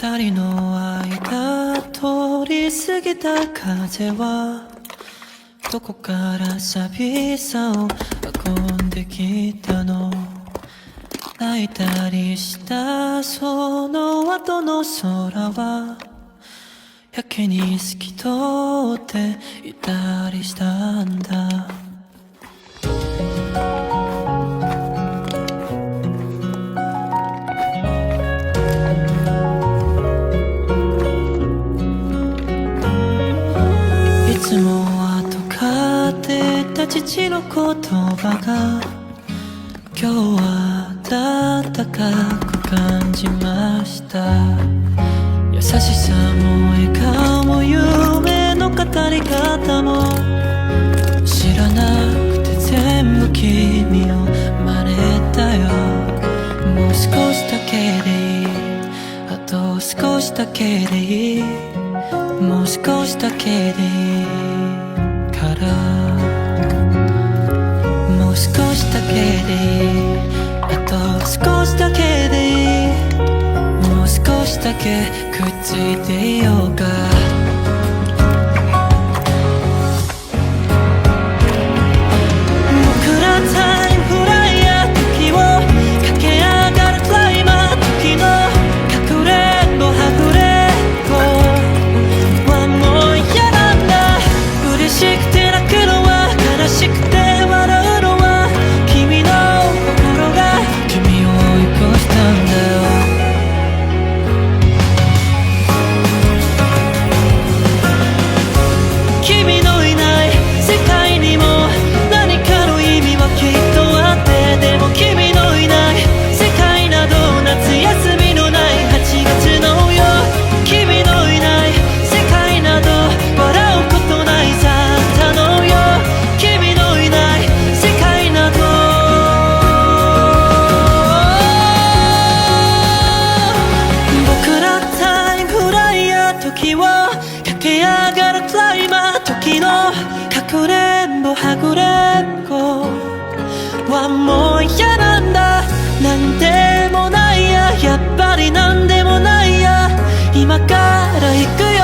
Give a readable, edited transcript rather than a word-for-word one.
二人の間通り過ぎた風はどこから寂しさを運んできたの。泣いたりしたその後の空はやけに透き通っていたりしたんだ。いつも後かっていた父の言葉が今日は温かく感じました。優しさも笑顔も夢の語り方も知らなくて全部君を真似たよ。もう少しだけでいい、あと少しだけでいい、もう少しだけでいいから、もう少しだけでいい、あと少しだけでいい、もう少しだけくっついていようか。僕らタイムフライヤー、時を駆け上がるクライマー、時のかくれんぼはぐれんぼはもう嫌なんだ。嬉しくて泣くのは悲しくて笑うのは君の心が君を追い越したんだよ。君のいない世界にも何かの意味はきっとあって、でも君のいない世界など夏休みのない8月のよ、君のいない世界など笑うことないサンタのよ、君のいない世界など僕らタイムフライヤー、時を駆け上がるクライマー、時のかくれんぼはぐれんぼはもう嫌なんだ。なんでもないや、やっぱりなんでもないや、今から行くよ。